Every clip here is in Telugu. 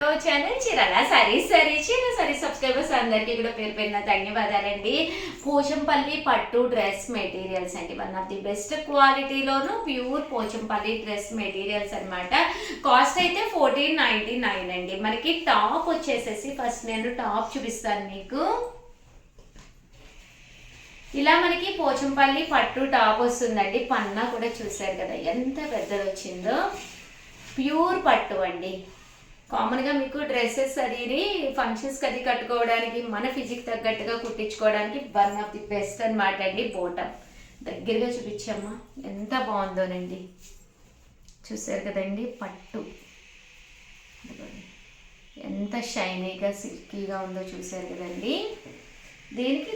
ఛానల్ చీరాల సారీ సబ్స్క్రైబర్స్ అందరికీ కూడా పేరు పేరున ధన్యవాదాలండి. పోచంపల్లి పట్టు డ్రెస్ మెటీరియల్స్ అండి. వన్ ఆఫ్ ది బెస్ట్ క్వాలిటీలోను ప్యూర్ పోచంపల్లి డ్రెస్ మెటీరియల్స్ అనమాట. కాస్ట్ అయితే 1499 అండి. మనకి టాప్ వచ్చేసేసి ఫస్ట్ నేను టాప్ చూపిస్తాను మీకు. ఇలా మనకి పోచంపల్లి పట్టు టాప్ వస్తుందండి. పన్నా కూడా చూసారు కదా ఎంత పెద్దది వచ్చిందో. ప్యూర్ పట్టు అండి. కామన్గా మీకు డ్రెస్సెస్ అది ఫంక్షన్స్కి అది కట్టుకోవడానికి మన ఫిజిక్ తగ్గట్టుగా కుట్టించుకోవడానికి వన్ ఆఫ్ ది బెస్ట్ అనమాట అండి. బోటం దగ్గరగా చూపించమ్మా ఎంత బాగుందోనండి. చూసారు కదండి పట్టు ఎంత షైనీగా సిల్కీగా ఉందో చూసారు కదండి. దీనికి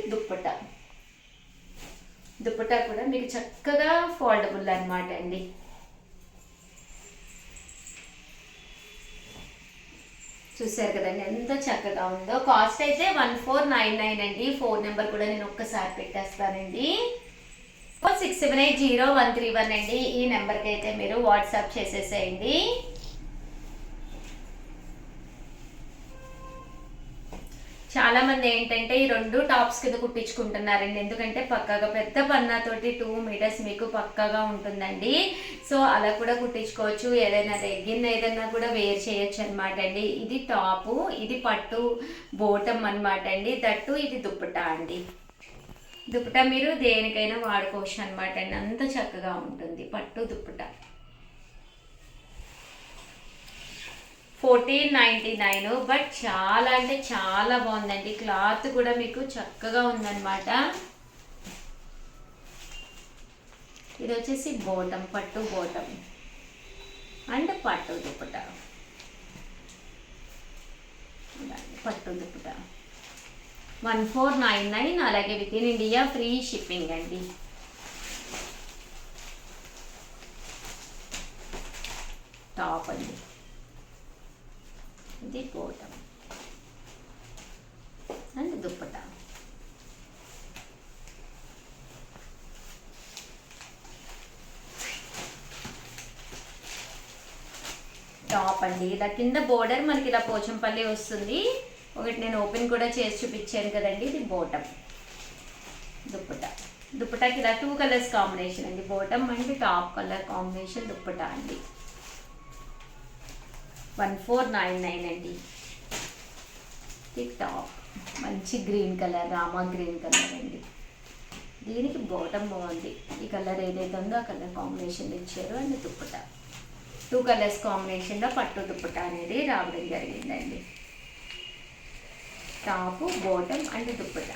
దుప్పటా కూడా మీకు చక్కగా ఫోల్డబుల్ అనమాట అండి. చూసారు కదండి ఎంత చక్కగా ఉందో. కాస్ట్ అయితే 1499 అండి. ఫోన్ నెంబర్ కూడా నేను ఒక్కసారి పెట్టేస్తానండి. 67803131 అండి. ఈ నెంబర్కి అయితే మీరు వాట్సాప్ చేసేసేయండి. చాలా మంది ఏంటంటే ఈ రెండు టాప్స్ కింద కుట్టించుకుంటున్నారండి. ఎందుకంటే పక్కాగా పెద్ద పన్నాతోటి 2 మీటర్స్ మీకు పక్కాగా ఉంటుందండి. సో అలా కూడా కుట్టించుకోవచ్చు. ఏదైనా రెగ్గిన్ ఏదైనా కూడా వేర్ చేయొచ్చు అనమాట అండి. ఇది టాపు, ఇది పట్టు బోటం అనమాట అండి. దట్టు ఇది దుప్పటా అండి. దుప్పటా మీరు దేనికైనా వాడుకోవచ్చు అనమాట అండి. అంత చక్కగా ఉంటుంది పట్టు దుప్పటా. 1499 బట్ చాలా అంటే చాలా బాగుందండి. క్లాత్ కూడా మీకు చక్కగా ఉందన్నమాట. ఇది వచ్చేసి బోటం, పట్టు బోటం అండ్ పట్టు దుప్పట. పట్టు దుప్పట 1499. అలాగే with in India free shipping అండి. టాప్ అండి. ఇది బోటం అండ్ దుప్పటా. టాప్ అండి. ఇలా కింద బోర్డర్ మనకి ఇలా పోచంపల్లి వస్తుంది. ఒకటి నేను ఓపెన్ కూడా చేసి చూపించాను కదండి. ఇది బోటం దుప్పటాకి ఇలా 2 కలర్స్ కాంబినేషన్ అండి. Bottom and top colour combination dupatta అండి. 1499 అండి. టాప్ మంచి green colour, Rama green colour అండి. దీనికి బోటం బాగుంది. ఈ కలర్ ఏదైతే ఉందో ఆ కలర్ కాంబినేషన్ ఇచ్చారు. అండ్ దుప్పట 2 కలర్స్ కాంబినేషన్లో పట్టు దుప్పట అనేది రావడం జరిగిందండి. Top, bottom and dupatta.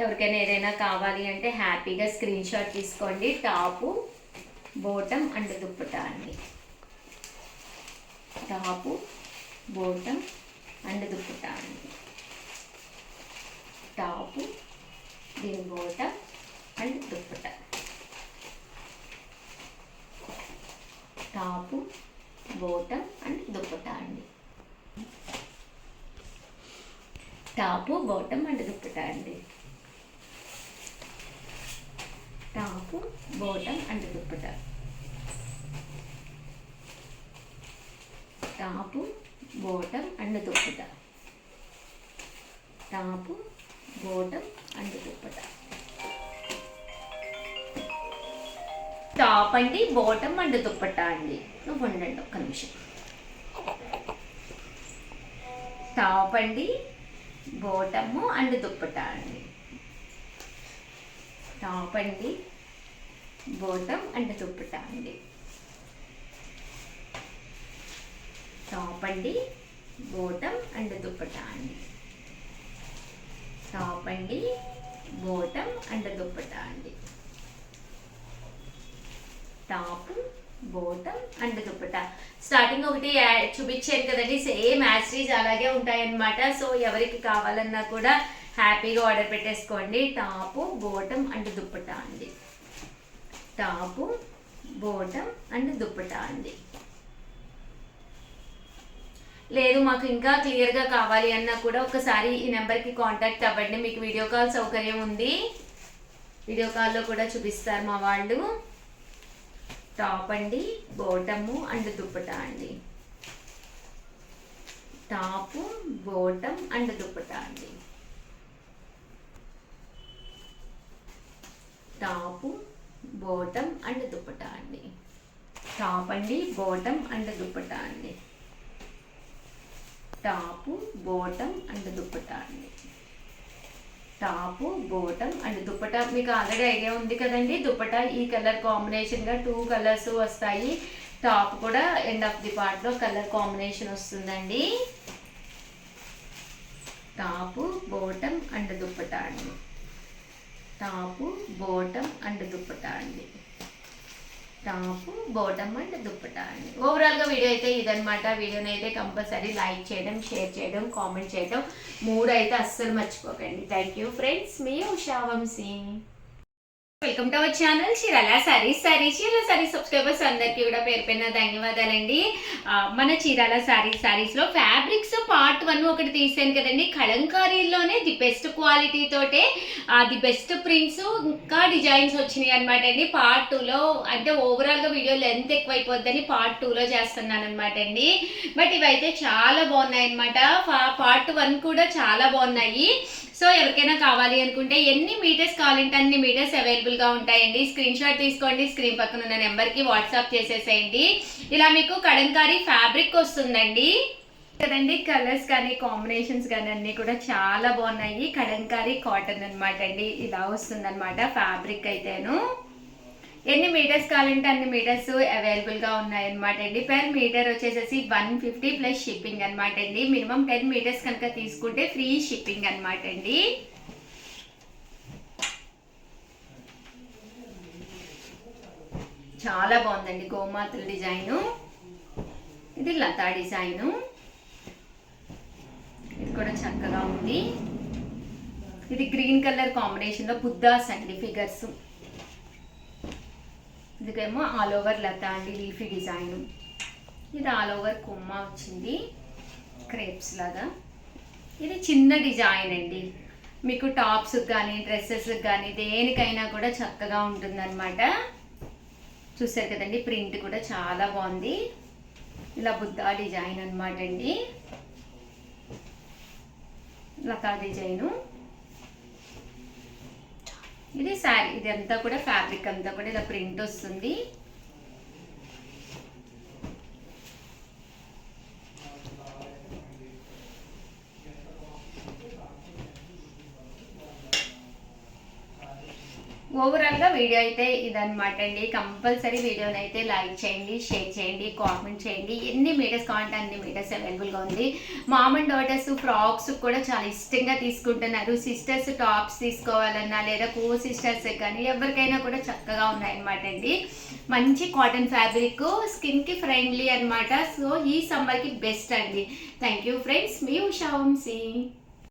ఎవరికైనా ఏదైనా కావాలి అంటే హ్యాపీగా స్క్రీన్ షాట్ తీసుకోండి. టాపు, బోటం అండ్ దుప్పటా అండి. టాపు, బోటం అండ్ దుప్పటా అండి. టాపు, దీని bottom and dupatta. Top, bottom and dupatta అండి. టాపు, బోటం అండ్ దుప్పటా అండి. Top, bottom and dupatta. Top, bottom and dupatta. Top, bottom and dupatta. Top అండి, బోటం అండ్ దుప్పట అండి. నువ్వు ఉండండి ఒక్క నిమిషం. టాప్ అండి, బోటము అండ్ దుప్పట అండి. టాప్ అండి, బోటం అండ్ దుప్పట అండి. టాప్ అండి, బోటం అండ్ దుప్పట అండి. టాప్ అండి, బోటం అండ్ దుప్పట అండి. Top, bottom and dupatta. Starting ఒకటి చూపించాను కదండి. సేమ్ యాస్టీజ్ అలాగే ఉంటాయన్నమాట. సో ఎవరికి కావాలన్నా కూడా హ్యాపీగా ఆర్డర్ పెట్టేసుకోండి. టాపు, బోటం అండ్ దుప్పటా అండి. టాపు, బోటం అండ్ దుప్పటా అండి. లేదు మాకు ఇంకా క్లియర్గా కావాలి అన్నా కూడా ఒకసారి ఈ నెంబర్కి కాంటాక్ట్ అవ్వండి. మీకు వీడియో కాల్ సౌకర్యం ఉంది. వీడియో కాల్లో కూడా చూపిస్తారు మా వాళ్ళు. టాప్ అండి, బాటము అండ్ దుప్పటా అండి. టాపు, బాటమ్ అండ్ దుప్పటా అండి. టాపు, బాటమ్ అండ్ దుప్పటా అండి. టాప్ అండి, బాటమ్ అండ్ దుప్పటా అండి. టాపు, బాటమ్ అండ్ దుప్పటా అండి. టాపు, బాటమ్ అండ్ దుప్పటా మీకు ఆల్రెడీ ఐడియా ఉంది కదండి. దుప్పటా ఈ కలర్ కాంబినేషన్గా 2 కలర్స్ వస్తాయి. టాప్ కూడా ఎండ్ ఆఫ్ ది పార్ట్లో కలర్ కాంబినేషన్ వస్తుందండి. టాపు, బాటమ్ అండ్ దుప్పటా అండి. టాపు, బాటమ్ అండ్ దుప్పటా అండి. టాపు, బాటమ్ అండ్ దుప్పటా అండి. ఓవరాల్గా వీడియో అయితే ఇదనమాట. వీడియోని అయితే కంపల్సరీ లైక్ చేయడం, షేర్ చేయడం, కామెంట్ చేయడం 3 అయితే అస్సలు మర్చిపోకండి. థ్యాంక్ యూ ఫ్రెండ్స్, మీ Usha Vamshi. Welcome to our channel Chirala Sarees. Chirala Sarees subscribers అందరికీ కూడా పేరు పైన ధన్యవాదాలండి. మన చీరాల సారీస్లో ఫ్యాబ్రిక్స్ పార్ట్ 1 ఒకటి తీసాను కదండి. కలంకారీలోనే ది బెస్ట్ క్వాలిటీ తోటే ది బెస్ట్ ప్రింట్స్ ఇంకా డిజైన్స్ వచ్చినాయి అనమాట అండి. పార్ట్ 2లో అంటే ఓవరాల్గా వీడియో లెంత్ ఎక్కువైపోద్దని పార్ట్ 2లో చేస్తున్నాను అనమాట అండి. బట్ ఇవైతే చాలా బాగున్నాయి అనమాట. పార్ట్ 1 కూడా చాలా బాగున్నాయి. సో ఎవరికైనా కావాలి అనుకుంటే ఎన్ని మీటర్స్ కావాలంటే అన్ని మీటర్స్ అవైలబుల్గా ఉంటాయండి. స్క్రీన్ షాట్ తీసుకోండి, స్క్రీన్ పక్కన ఉన్న నెంబర్కి వాట్సాప్ చేసేసేయండి. ఇలా మీకు కలంకారీ ఫ్యాబ్రిక్ వస్తుందండి కదండి. కలర్స్ కానీ కాంబినేషన్స్ కానీ అన్నీ కూడా చాలా బాగున్నాయి. కలంకారీ కాటన్ అనమాట అండి. ఇలా వస్తుందన్నమాట ఫ్యాబ్రిక్ అయితేను. ఎన్ని మీటర్స్ కావాలంటే అన్ని మీటర్స్ అవైలబుల్గా ఉన్నాయన్నమాట అండి. పర్ మీటర్ వచ్చేసేసి 150 ప్లస్ షిప్పింగ్ అనమాట అండి. మినిమం 10 మీటర్స్ కనుక తీసుకుంటే ఫ్రీ షిప్పింగ్ అనమాట అండి. చాలా బాగుందండి. గోమాతల డిజైను, ఇది లతా డిజైను, ఇది కూడా చక్కగా ఉంది. ఇది గ్రీన్ కలర్ కాంబినేషన్లో బుద్ధాస్ అండి ఫిగర్స్. ఇదికేమో ఆల్ ఓవర్ లతా అండి లీఫీ డిజైన్. ఇది ఆల్ ఓవర్ కొమ్మ వచ్చింది క్రేప్స్ లాగా. ఇది చిన్న డిజైన్ అండి. మీకు టాప్స్ కానీ డ్రెస్సెస్ కానీ దేనికైనా కూడా చక్కగా ఉంటుందన్నమాట. చూసారు కదండి, ప్రింట్ కూడా చాలా బాగుంది. ఇలా బుద్ధా డిజైన్ అనమాట అండి, లతా డిజైను. ఇది శారీ, ఇది అంతా కూడా ఫ్యాబ్రిక్ అంతా కూడా ఇలా ప్రింట్ వస్తుంది. ఓవరాల్గా వీడియో అయితే ఇదనమాట అండి. కంపల్సరీ వీడియోని అయితే లైక్ చేయండి, షేర్ చేయండి, కామెంట్ చేయండి. ఎన్ని మీటర్స్ కావాలంటే అన్ని మీటర్స్ అవైలబుల్గా ఉంది. మామ్ అండ్ డాటర్స్ ఫ్రాక్స్ కూడా చాలా ఇష్టంగా తీసుకుంటున్నారు. సిస్టర్స్ టాప్స్ తీసుకోవాలన్నా లేదా కో సిస్టర్స్ కానీ ఎవరికైనా కూడా చక్కగా ఉన్నాయన్నమాట అండి. మంచి కాటన్ ఫ్యాబ్రిక్, స్కిన్కి ఫ్రెండ్లీ అనమాట. సో ఈ సమ్మర్కి బెస్ట్ అండి. థ్యాంక్ యూ ఫ్రెండ్స్, మీ ఉషా వంశీ.